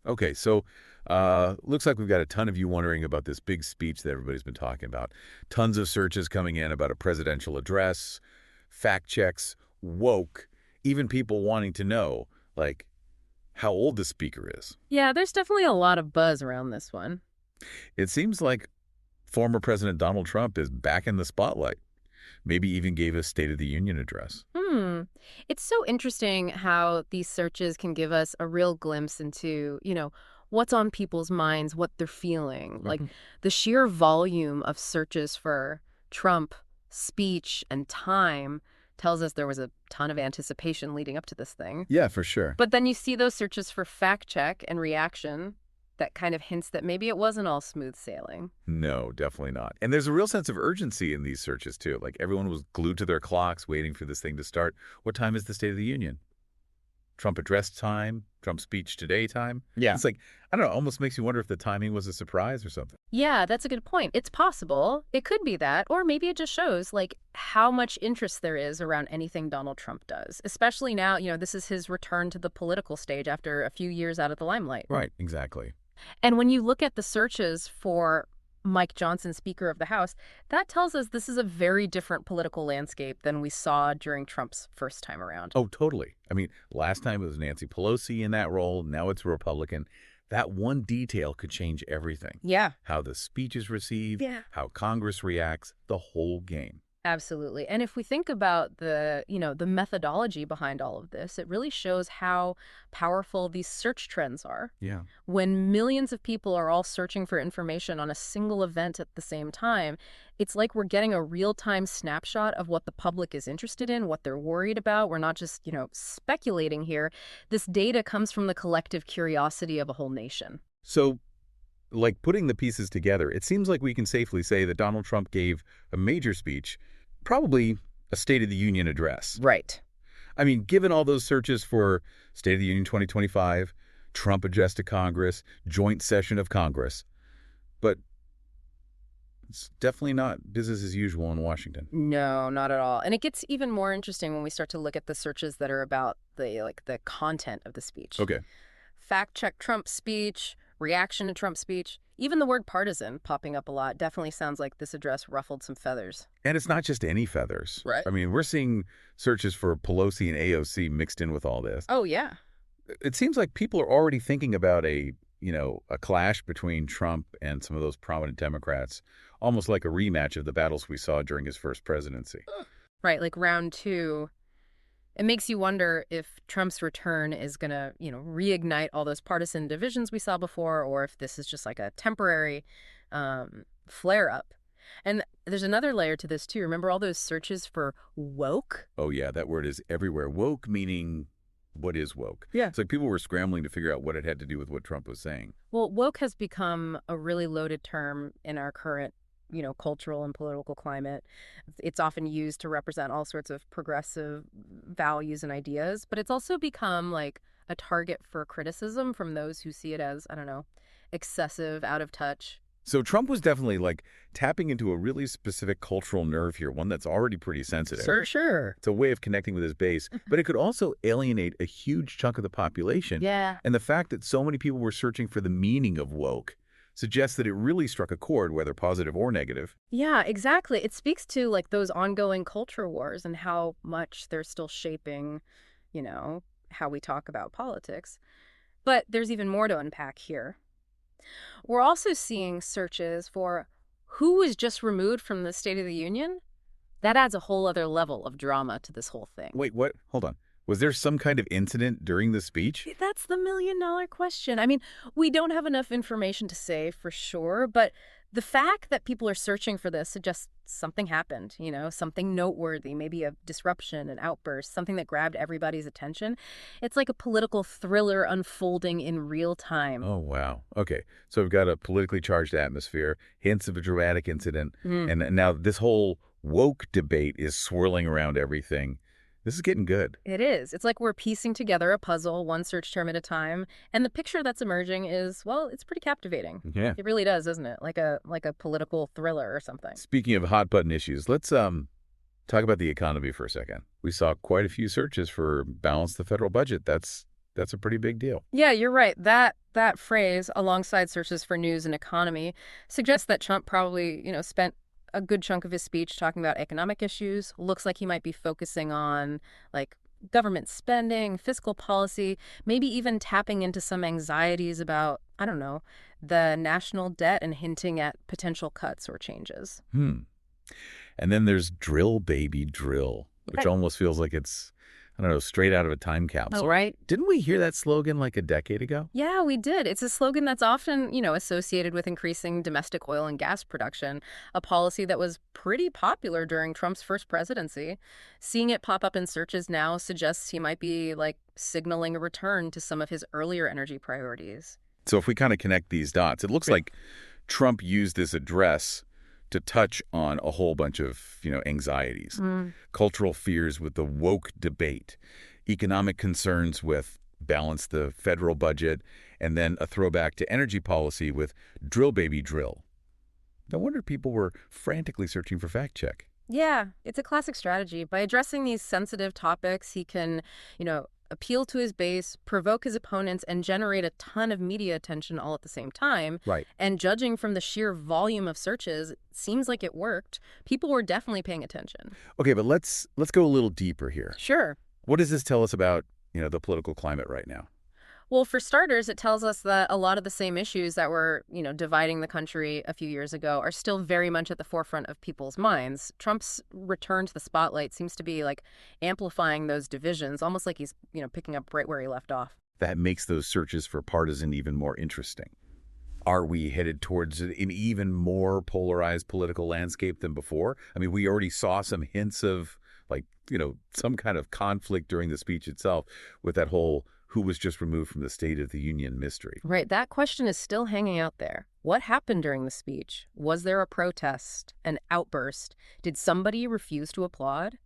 Okay, so looks like we've got a ton of you wondering about this big speech that everybody's been talking about. Tons of searches coming in about a presidential address, fact checks, woke, even people wanting to know, like, how old the speaker is. Yeah, there's definitely a lot of buzz around this one. It seems like former President Donald Trump is back in the spotlight. Maybe even gave a State of the Union address. Hmm. It's so interesting how these searches can give us a real glimpse into, what's on people's minds, what they're feeling. Like Mhm. the sheer volume of searches for Trump speech and time tells us there was a ton of anticipation leading up to this thing. Yeah, for sure. But then you see those searches for fact check and reaction that kind of hints that maybe it wasn't all smooth sailing. No, definitely not. And there's a real sense of urgency in these searches, too. Like, everyone was glued to their clocks waiting for this thing to start. What time is the State of the Union? Trump address time? Trump speech today time? Yeah. It's like, I don't know, almost makes you wonder if the timing was a surprise or something. Yeah, that's a good point. It's possible. It could be that. Or maybe it just shows, like, how much interest there is around anything Donald Trump does. Especially now, this is his return to the political stage after a few years out of the limelight. Right, exactly. And when you look at the searches for Mike Johnson, Speaker of the House, that tells us this is a very different political landscape than we saw during Trump's first time around. Oh, totally. I mean, last time it was Nancy Pelosi in that role. Now it's a Republican. That one detail could change everything. Yeah. How the speech is received, Yeah. how Congress reacts, the whole game. Absolutely. And if we think about the methodology behind all of this, it really shows how powerful these search trends are. Yeah. When millions of people are all searching for information on a single event at the same time, it's like we're getting a real-time snapshot of what the public is interested in, what they're worried about. We're not just, speculating here. This data comes from the collective curiosity of a whole nation. So, like, putting the pieces together, it seems like we can safely say that Donald Trump gave a major speech, probably a State of the Union address. Right. I mean, given all those searches for State of the Union 2025, Trump address to Congress, joint session of Congress, but it's definitely not business as usual in Washington. No, not at all. And it gets even more interesting when we start to look at the searches that are about the content of the speech. Okay. Fact check Trump's speech, reaction to Trump's speech. Even the word partisan popping up a lot definitely sounds like this address ruffled some feathers. And it's not just any feathers. Right. I mean, we're seeing searches for Pelosi and AOC mixed in with all this. Oh, yeah. It seems like people are already thinking about a clash between Trump and some of those prominent Democrats, almost like a rematch of the battles we saw during his first presidency. Right, like round two. It makes you wonder if Trump's return is going to, reignite all those partisan divisions we saw before, or if this is just like a temporary flare-up. And there's another layer to this, too. Remember all those searches for woke? Oh, yeah, that word is everywhere. Woke meaning, what is woke? Yeah. It's like people were scrambling to figure out what it had to do with what Trump was saying. Well, woke has become a really loaded term in our current cultural and political climate. It's often used to represent all sorts of progressive values and ideas, but it's also become like a target for criticism from those who see it as, I don't know, excessive, out of touch. So Trump was definitely like tapping into a really specific cultural nerve here, one that's already pretty sensitive. For sure. It's a way of connecting with his base, but it could also alienate a huge chunk of the population. Yeah. And the fact that so many people were searching for the meaning of woke suggests that it really struck a chord, whether positive or negative. Yeah, exactly. It speaks to like those ongoing culture wars and how much they're still shaping, how we talk about politics. But there's even more to unpack here. We're also seeing searches for who was just removed from the State of the Union. That adds a whole other level of drama to this whole thing. Wait, what? Hold on. Was there some kind of incident during the speech? That's the million-dollar question. I mean, we don't have enough information to say for sure, but the fact that people are searching for this suggests something happened, something noteworthy, maybe a disruption, an outburst, something that grabbed everybody's attention. It's like a political thriller unfolding in real time. Oh, wow. Okay. So we've got a politically charged atmosphere, hints of a dramatic incident, and now this whole woke debate is swirling around everything. This is getting good. It is. It's like we're piecing together a puzzle, one search term at a time, and the picture that's emerging is, well, it's pretty captivating. Yeah. It really does, isn't it? Like a political thriller or something. Speaking of hot button issues, let's talk about the economy for a second. We saw quite a few searches for balance the federal budget. That's That's a pretty big deal. Yeah, you're right. That phrase, alongside searches for news and economy, suggests that Trump probably, spent a good chunk of his speech talking about economic issues. Looks like he might be focusing on like government spending, fiscal policy, maybe even tapping into some anxieties about, I don't know, the national debt and hinting at potential cuts or changes. Hmm. And then there's drill, baby, drill, which Right. almost feels like it's, I don't know, straight out of a time Oh, capsule. right. Didn't we hear that slogan like a decade ago? Yeah, we did. It's a slogan that's often, associated with increasing domestic oil and gas production, a policy that was pretty popular during Trump's first presidency. Seeing it pop up in searches now suggests he might be like signaling a return to some of his earlier energy priorities. So if we kind of connect these dots, it looks like Trump used this address to touch on a whole bunch of, anxieties, Mm. cultural fears with the woke debate, economic concerns with balance the federal budget, and then a throwback to energy policy with drill baby drill. No wonder people were frantically searching for fact check. Yeah, it's a classic strategy. By addressing these sensitive topics, he can, appeal to his base, provoke his opponents, and generate a ton of media attention all at the same time. Right. And judging from the sheer volume of searches, it seems like it worked. People were definitely paying attention. Okay, but let's go a little deeper here. Sure. What does this tell us about, the political climate right now? Well, for starters, it tells us that a lot of the same issues that were, dividing the country a few years ago are still very much at the forefront of people's minds. Trump's return to the spotlight seems to be like amplifying those divisions, almost like he's, picking up right where he left off. That makes those searches for partisan even more interesting. Are we headed towards an even more polarized political landscape than before? I mean, we already saw some hints of, like, some kind of conflict during the speech itself with that whole who was just removed from the State of the Union mystery. Right, that question is still hanging out there. What happened during the speech? Was there a protest, an outburst? Did somebody refuse to applaud?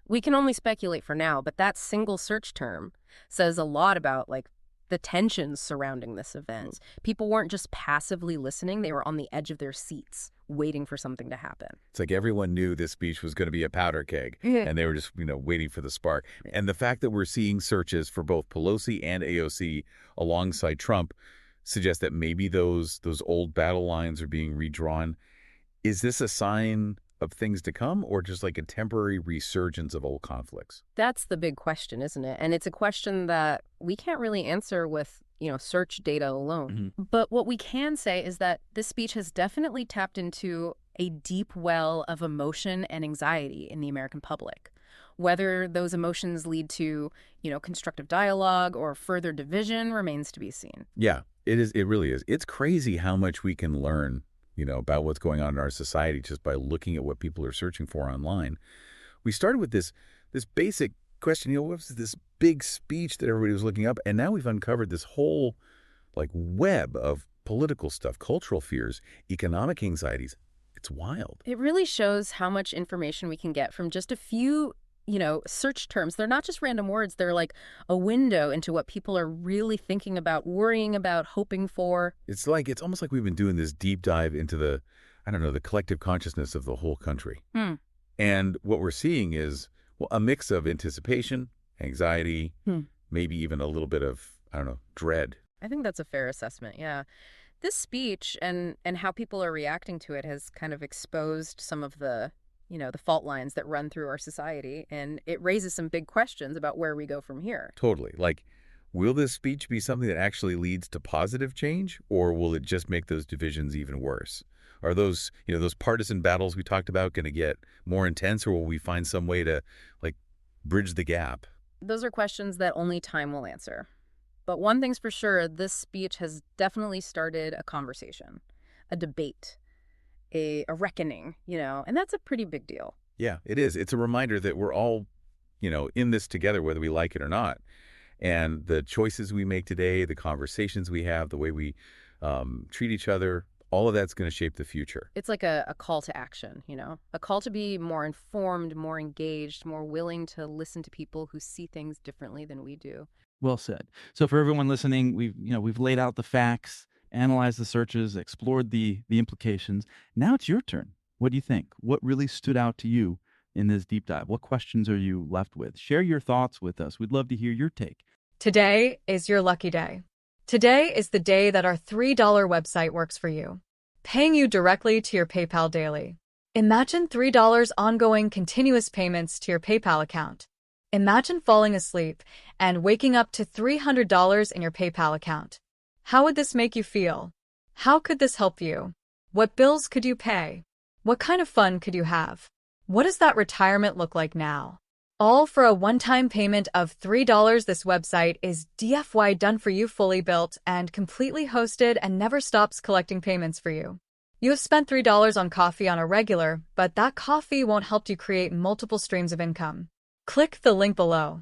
We can only speculate for now, but that single search term says a lot about like the tensions surrounding this event. People weren't just passively listening, they were on the edge of their seats, waiting for something to happen. It's like everyone knew this speech was going to be a powder keg, and they were just, waiting for the spark. And the fact that we're seeing searches for both Pelosi and AOC alongside Trump suggests that maybe those old battle lines are being redrawn. Is this a sign of things to come, or just like a temporary resurgence of old conflicts? That's the big question, isn't it? And it's a question that we can't really answer with, search data alone. But what we can say is that this speech has definitely tapped into a deep well of emotion and anxiety in the American public. Whether those emotions lead to, constructive dialogue or further division remains to be seen. Yeah, it is. It really is. It's crazy how much we can learn, about what's going on in our society just by looking at what people are searching for online. We started with this basic question, what was this big speech that everybody was looking up? And now we've uncovered this whole like web of political stuff, cultural fears, economic anxieties. It's wild. It really shows how much information we can get from just a few, search terms. They're not just random words. They're like a window into what people are really thinking about, worrying about, hoping for. It's almost like we've been doing this deep dive into the, I don't know, the collective consciousness of the whole country. And what we're seeing is, well, a mix of anticipation, anxiety, maybe even a little bit of, I don't know, dread. I think that's a fair assessment, yeah. This speech and how people are reacting to it has kind of exposed some of the, the fault lines that run through our society, and it raises some big questions about where we go from here. Totally. Like, will this speech be something that actually leads to positive change, or will it just make those divisions even worse? Are those, those partisan battles we talked about going to get more intense, or will we find some way to, like, bridge the gap? Those are questions that only time will answer. But one thing's for sure, this speech has definitely started a conversation, a debate, a reckoning, and that's a pretty big deal. Yeah, it is. It's a reminder that we're all, in this together, whether we like it or not. And the choices we make today, the conversations we have, the way we treat each other, all of that's going to shape the future. It's like a call to action, a call to be more informed, more engaged, more willing to listen to people who see things differently than we do. Well said. So for everyone listening, we've laid out the facts, analyzed the searches, explored the implications. Now it's your turn. What do you think? What really stood out to you in this deep dive? What questions are you left with? Share your thoughts with us. We'd love to hear your take. Today is your lucky day. Today is the day that our $3 website works for you, paying you directly to your PayPal daily. Imagine $3 ongoing continuous payments to your PayPal account. Imagine falling asleep and waking up to $300 in your PayPal account. How would this make you feel? How could this help you? What bills could you pay? What kind of fun could you have? What does that retirement look like now? All for a one-time payment of $3. This website is DFY done for you, fully built and completely hosted, and never stops collecting payments for you. You have spent $3 on coffee on a regular, but that coffee won't help you create multiple streams of income. Click the link below.